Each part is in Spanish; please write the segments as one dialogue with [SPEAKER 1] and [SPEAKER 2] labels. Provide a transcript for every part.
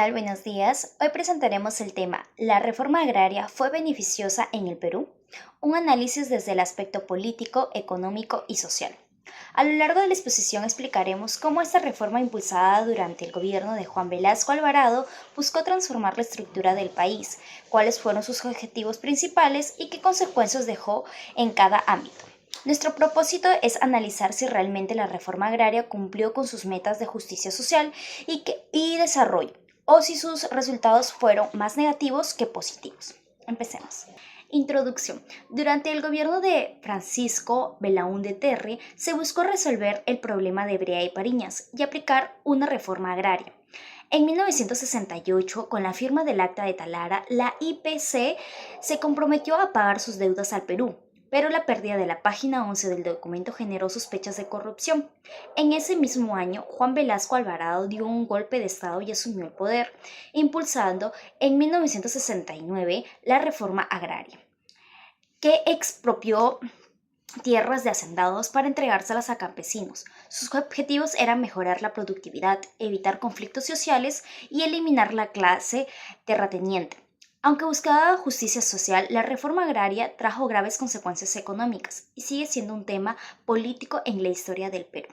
[SPEAKER 1] Tal? Buenos días. Hoy presentaremos el tema ¿La reforma agraria fue beneficiosa en el Perú? Un análisis desde el aspecto político, económico y social. A lo largo de la exposición explicaremos cómo esta reforma impulsada durante el gobierno de Juan Velasco Alvarado buscó transformar la estructura del país, cuáles fueron sus objetivos principales y qué consecuencias dejó en cada ámbito. Nuestro propósito es analizar si realmente la reforma agraria cumplió con sus metas de justicia social y desarrollo, o si sus resultados fueron más negativos que positivos. Empecemos. Introducción. Durante el gobierno de Francisco Belaúnde Terry se buscó resolver el problema de Brea y Pariñas y aplicar una reforma agraria. En 1968, con la firma del Acta de Talara, la IPC se comprometió a pagar sus deudas al Perú, pero la pérdida de la página 11 del documento generó sospechas de corrupción. En ese mismo año, Juan Velasco Alvarado dio un golpe de Estado y asumió el poder, impulsando en 1969 la reforma agraria, que expropió tierras de hacendados para entregárselas a campesinos. Sus objetivos eran mejorar la productividad, evitar conflictos sociales y eliminar la clase terrateniente. Aunque buscaba justicia social, la reforma agraria trajo graves consecuencias económicas y sigue siendo un tema político en la historia del Perú.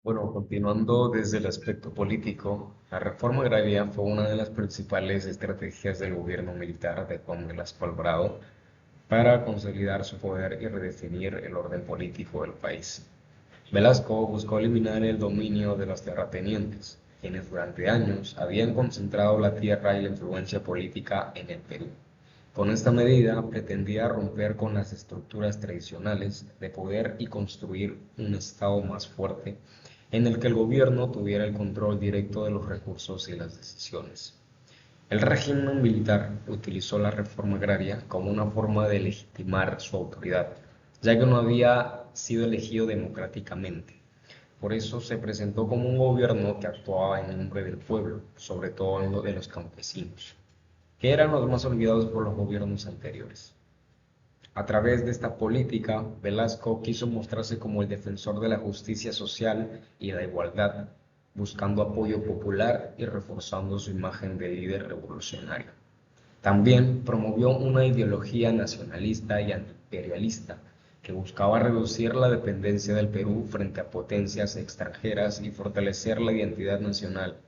[SPEAKER 2] Bueno, continuando desde el aspecto político, la reforma agraria fue una de las principales estrategias del gobierno militar de Juan Velasco Alvarado para consolidar su poder y redefinir el orden político del país. Velasco buscó eliminar el dominio de los terratenientes, quienes durante años habían concentrado la tierra y la influencia política en el Perú. Con esta medida pretendía romper con las estructuras tradicionales de poder y construir un Estado más fuerte en el que el gobierno tuviera el control directo de los recursos y las decisiones. El régimen militar utilizó la reforma agraria como una forma de legitimar su autoridad, ya que no había sido elegido democráticamente. Por eso se presentó como un gobierno que actuaba en nombre del pueblo, sobre todo en lo de los campesinos, que eran los más olvidados por los gobiernos anteriores. A través de esta política, Velasco quiso mostrarse como el defensor de la justicia social y la igualdad, buscando apoyo popular y reforzando su imagen de líder revolucionario. También promovió una ideología nacionalista y antiimperialista que buscaba reducir la dependencia del Perú frente a potencias extranjeras y fortalecer la identidad nacional.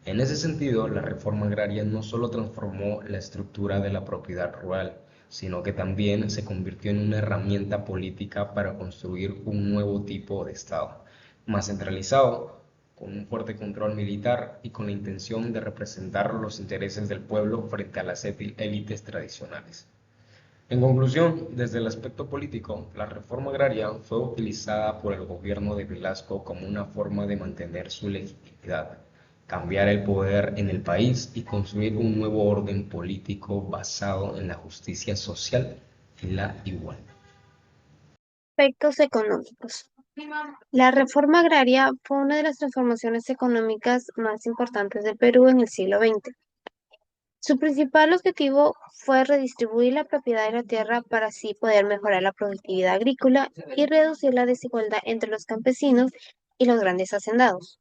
[SPEAKER 2] En ese sentido, la reforma agraria no solo transformó la estructura de la propiedad rural, sino que también se convirtió en una herramienta política para construir un nuevo tipo de Estado, más centralizado, con un fuerte control militar y con la intención de representar los intereses del pueblo frente a las élites tradicionales. En conclusión, desde el aspecto político, la reforma agraria fue utilizada por el gobierno de Velasco como una forma de mantener su legitimidad, cambiar el poder en el país y construir un nuevo orden político basado en la justicia social y la igualdad.
[SPEAKER 3] Aspectos económicos. La reforma agraria fue una de las transformaciones económicas más importantes del Perú en el siglo XX. Su principal objetivo fue redistribuir la propiedad de la tierra para así poder mejorar la productividad agrícola y reducir la desigualdad entre los campesinos y los grandes hacendados.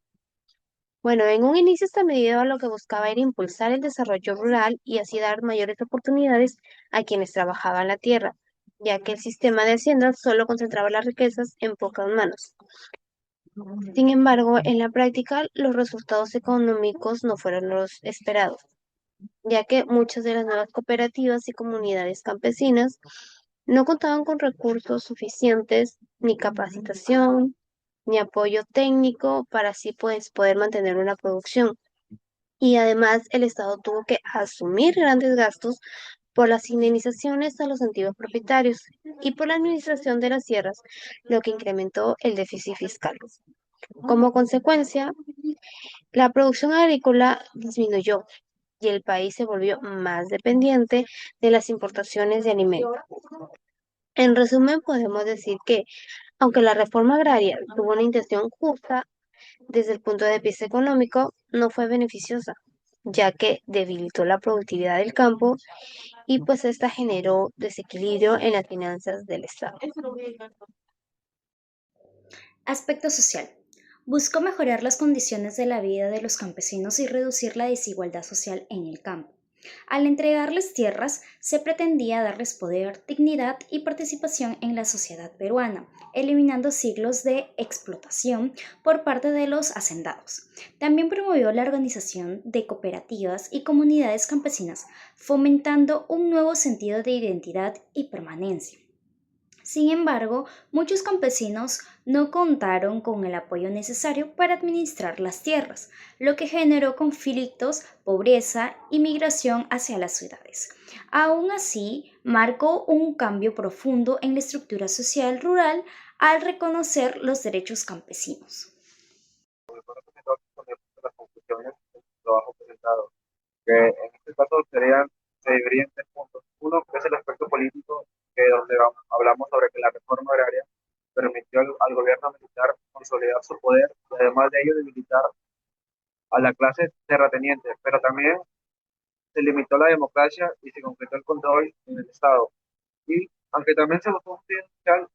[SPEAKER 3] Bueno, en un inicio esta medida lo que buscaba era impulsar el desarrollo rural y así dar mayores oportunidades a quienes trabajaban la tierra, ya que el sistema de haciendas solo concentraba las riquezas en pocas manos. Sin embargo, en la práctica, los resultados económicos no fueron los esperados, ya que muchas de las nuevas cooperativas y comunidades campesinas no contaban con recursos suficientes, ni capacitación, ni apoyo técnico para así pues, poder mantener una producción. Y además, el Estado tuvo que asumir grandes gastos por las indemnizaciones a los antiguos propietarios y por la administración de las tierras, lo que incrementó el déficit fiscal. Como consecuencia, la producción agrícola disminuyó y el país se volvió más dependiente de las importaciones de alimentos. En resumen, podemos decir que, aunque la reforma agraria tuvo una intención justa, desde el punto de vista económico, no fue beneficiosa, ya que debilitó la productividad del campo y pues esta generó desequilibrio en las finanzas del Estado.
[SPEAKER 1] Aspecto social. Buscó mejorar las condiciones de la vida de los campesinos y reducir la desigualdad social en el campo. Al entregarles tierras, se pretendía darles poder, dignidad y participación en la sociedad peruana, eliminando siglos de explotación por parte de los hacendados. También promovió la organización de cooperativas y comunidades campesinas, fomentando un nuevo sentido de identidad y permanencia. Sin embargo, muchos campesinos no contaron con el apoyo necesario para administrar las tierras, lo que generó conflictos, pobreza y migración hacia las ciudades. Aún así, marcó un cambio profundo en la estructura social rural al reconocer los derechos campesinos.
[SPEAKER 4] Las conclusiones del trabajo presentado, que en este caso se dividirían en tres puntos. Uno, que es el aspecto político, que donde hablamos sobre que la reforma agraria permitió al gobierno militar consolidar su poder y además de ello debilitar a la clase terrateniente, pero también se limitó la democracia y se concretó el control en el Estado. Y aunque también se buscó un fin social,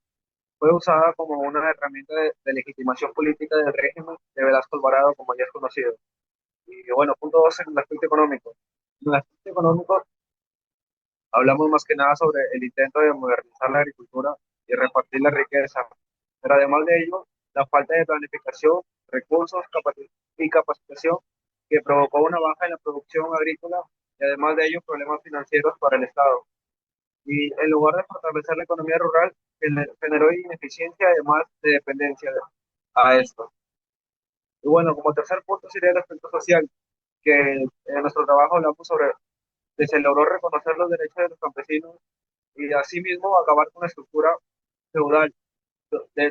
[SPEAKER 4] fue usada como una herramienta de legitimación política del régimen de Velasco Alvarado, como ya es conocido. Y bueno, punto dos, en el aspecto económico. En el aspecto económico hablamos más que nada sobre el intento de modernizar la agricultura y repartir la riqueza, pero además de ello, la falta de planificación, recursos y capacitación que provocó una baja en la producción agrícola y además de ello problemas financieros para el Estado. Y en lugar de fortalecer la economía rural, generó ineficiencia además de dependencia a esto. Y bueno, como tercer punto sería el aspecto social, que en nuestro trabajo hablamos sobre que se logró reconocer los derechos de los campesinos y asimismo acabar con la estructura feudal,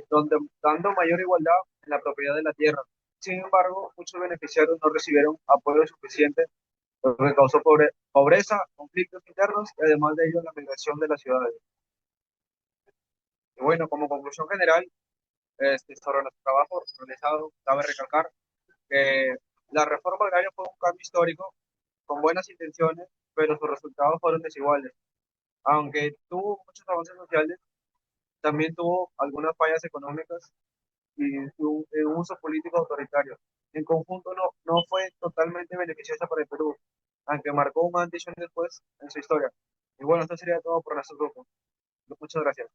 [SPEAKER 4] donde dando mayor igualdad en la propiedad de la tierra. Sin embargo, muchos beneficiarios no recibieron apoyo suficiente, lo que causó pobreza, conflictos internos y además de ello la migración de las ciudades. Y bueno, como conclusión general, sobre nuestro trabajo realizado, cabe recalcar que la reforma agraria fue un cambio histórico con buenas intenciones, pero sus resultados fueron desiguales. Aunque tuvo muchos avances sociales, también tuvo algunas fallas económicas y un uso político autoritario. En conjunto no fue totalmente beneficiosa para el Perú, aunque marcó un antes y un después en su historia. Y bueno, esto sería todo por nuestro grupo. Muchas gracias.